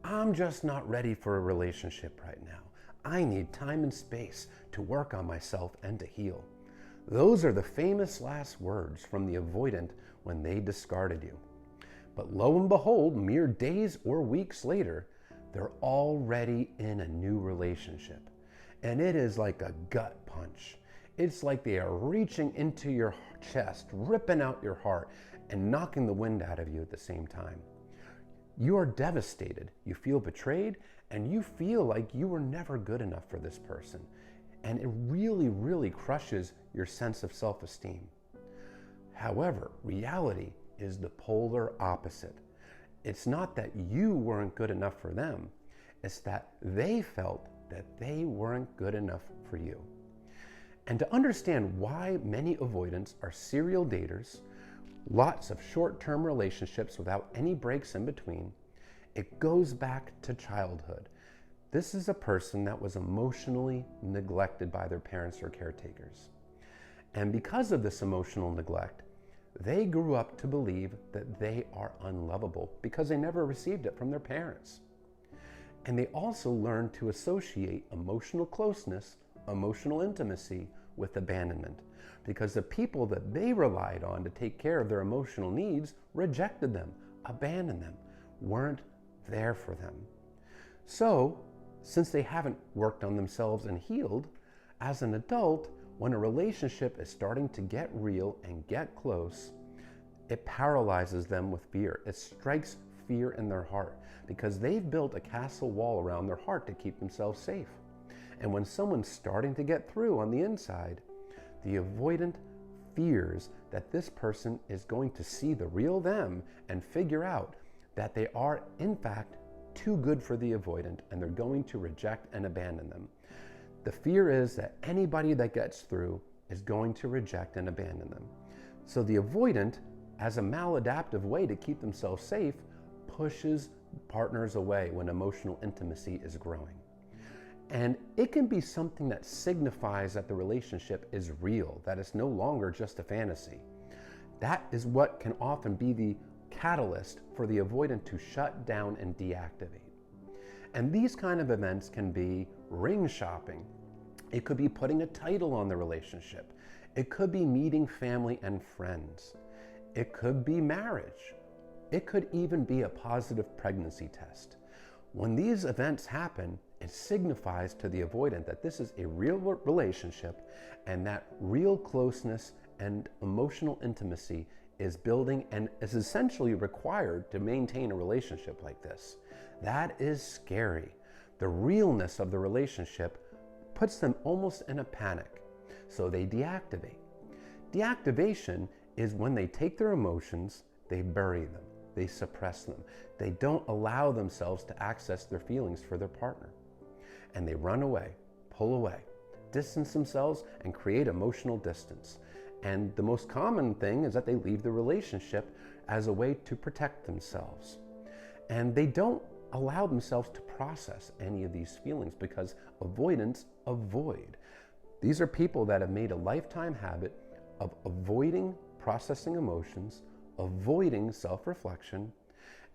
I'm just not ready for a relationship right now. I need time and space to work on myself and to heal. Those are the famous last words from the avoidant when they discarded you. But lo and behold, mere days or weeks later, they're already in a new relationship. And it is like a gut punch. It's like they are reaching into your chest, ripping out your heart, and knocking the wind out of you at the same time. You are devastated, you feel betrayed, and you feel like you were never good enough for this person. And it really, really crushes your sense of self-esteem. However, reality is the polar opposite. It's not that you weren't good enough for them, it's that they felt that they weren't good enough for you. And to understand why many avoidants are serial daters, lots of short-term relationships without any breaks in between, it goes back to childhood. This is a person that was emotionally neglected by their parents or caretakers. And because of this emotional neglect, they grew up to believe that they are unlovable because they never received it from their parents. And they also learned to associate emotional closeness, emotional intimacy with abandonment, because the people that they relied on to take care of their emotional needs rejected them, abandoned them, weren't there for them. So, since they haven't worked on themselves and healed, as an adult, when a relationship is starting to get real and get close, it paralyzes them with fear. It strikes fear in their heart because they've built a castle wall around their heart to keep themselves safe. And when someone's starting to get through on the inside, the avoidant fears that this person is going to see the real them and figure out that they are, in fact, too good for the avoidant, and they're going to reject and abandon them. The fear is that anybody that gets through is going to reject and abandon them. So the avoidant, as a maladaptive way to keep themselves safe, pushes partners away when emotional intimacy is growing. And it can be something that signifies that the relationship is real, that it's no longer just a fantasy. That is what can often be the catalyst for the avoidant to shut down and deactivate. And these kind of events can be ring shopping. It could be putting a title on the relationship. It could be meeting family and friends. It could be marriage. It could even be a positive pregnancy test. When these events happen, it signifies to the avoidant that this is a real relationship and that real closeness and emotional intimacy is building and is essentially required to maintain a relationship like this. That is scary. The realness of the relationship puts them almost in a panic, so they deactivate. Deactivation is when they take their emotions, they bury them, they suppress them. They don't allow themselves to access their feelings for their partner. And they run away, pull away, distance themselves, and create emotional distance. And the most common thing is that they leave the relationship as a way to protect themselves. And they don't allow themselves to process any of these feelings because avoidants avoid. These are people that have made a lifetime habit of avoiding processing emotions, avoiding self-reflection,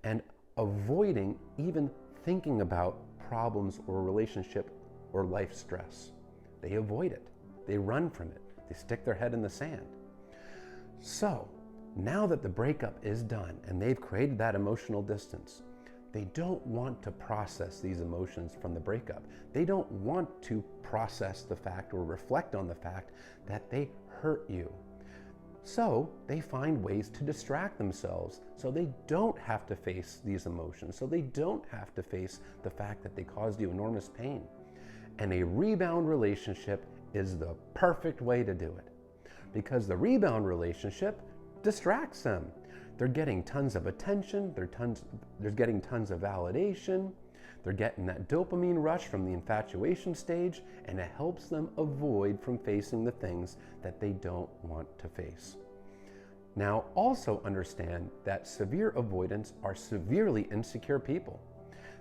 and avoiding even thinking about problems or relationship or life stress. They avoid it. They run from it. They stick their head in the sand. So now that the breakup is done and they've created that emotional distance, they don't want to process these emotions from the breakup. They don't want to process the fact or reflect on the fact that they hurt you. So they find ways to distract themselves so they don't have to face these emotions, so they don't have to face the fact that they caused you enormous pain. And a rebound relationship is the perfect way to do it because the rebound relationship distracts them. They're getting tons of attention, they're getting tons of validation, they're getting that dopamine rush from the infatuation stage, and it helps them avoid from facing the things that they don't want to face. Now, also understand that severe avoidants are severely insecure people.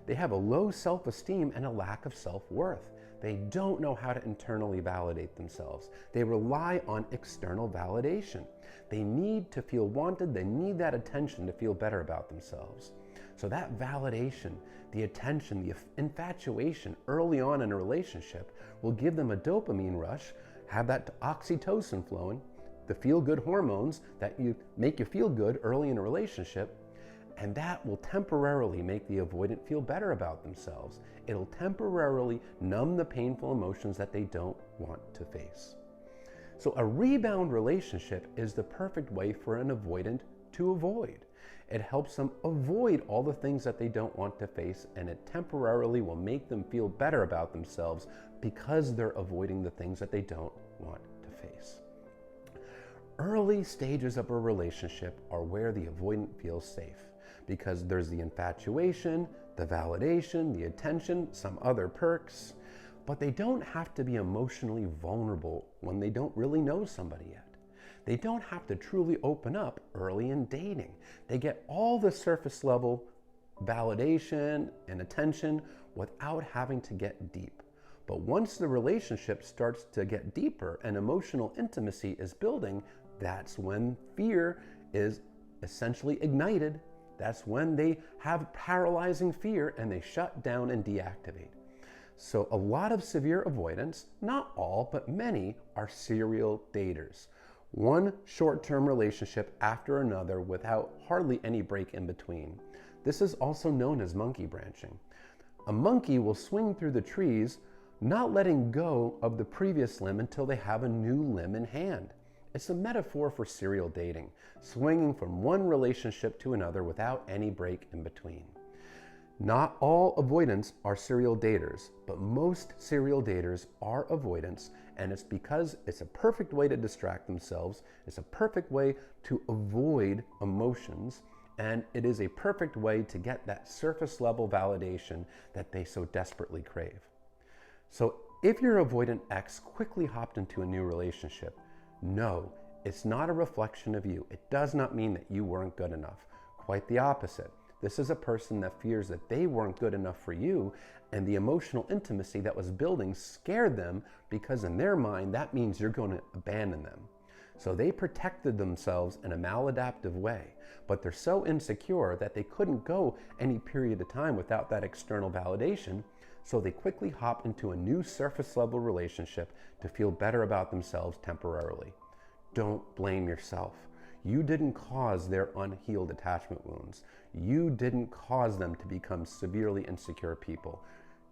They have a low self-esteem and a lack of self-worth. They don't know how to internally validate themselves. They rely on external validation. They need to feel wanted. They need that attention to feel better about themselves. So that validation, the attention, the infatuation early on in a relationship will give them a dopamine rush, have that oxytocin flowing, the feel-good hormones that make you feel good early in a relationship, and that will temporarily make the avoidant feel better about themselves. It'll temporarily numb the painful emotions that they don't want to face. So a rebound relationship is the perfect way for an avoidant to avoid. It helps them avoid all the things that they don't want to face, and it temporarily will make them feel better about themselves because they're avoiding the things that they don't want to face. Early stages of a relationship are where the avoidant feels safe because there's the infatuation, the validation, the attention, some other perks, but they don't have to be emotionally vulnerable when they don't really know somebody yet. They don't have to truly open up early in dating. They get all the surface level validation and attention without having to get deep. But once the relationship starts to get deeper and emotional intimacy is building, that's when fear is essentially ignited. That's when they have paralyzing fear and they shut down and deactivate. So a lot of severe avoidants, not all, but many, are serial daters. One short-term relationship after another without hardly any break in between. This is also known as monkey branching. A monkey will swing through the trees, not letting go of the previous limb until they have a new limb in hand. It's a metaphor for serial dating, swinging from one relationship to another without any break in between. Not all avoidants are serial daters, but most serial daters are avoidants, and it's because it's a perfect way to distract themselves, it's a perfect way to avoid emotions, and it is a perfect way to get that surface level validation that they so desperately crave. So if your avoidant ex quickly hopped into a new relationship, no, it's not a reflection of you. It does not mean that you weren't good enough. Quite the opposite. This is a person that fears that they weren't good enough for you, and the emotional intimacy that was building scared them because in their mind that means you're going to abandon them. So they protected themselves in a maladaptive way, but they're so insecure that they couldn't go any period of time without that external validation, so they quickly hop into a new surface level relationship to feel better about themselves temporarily. Don't blame yourself. You didn't cause their unhealed attachment wounds. You didn't cause them to become severely insecure people.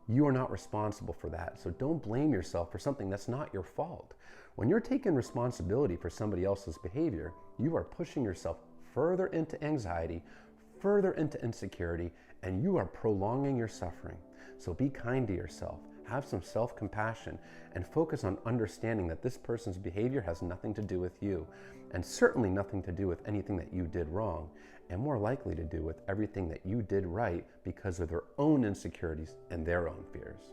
You are not responsible for that, so don't blame yourself for something that's not your fault. When you're taking responsibility for somebody else's behavior, you are pushing yourself further into anxiety, further into insecurity, and you are prolonging your suffering. So be kind to yourself, have some self-compassion, and focus on understanding that this person's behavior has nothing to do with you, and certainly nothing to do with anything that you did wrong, and more likely to do with everything that you did right because of their own insecurities and their own fears.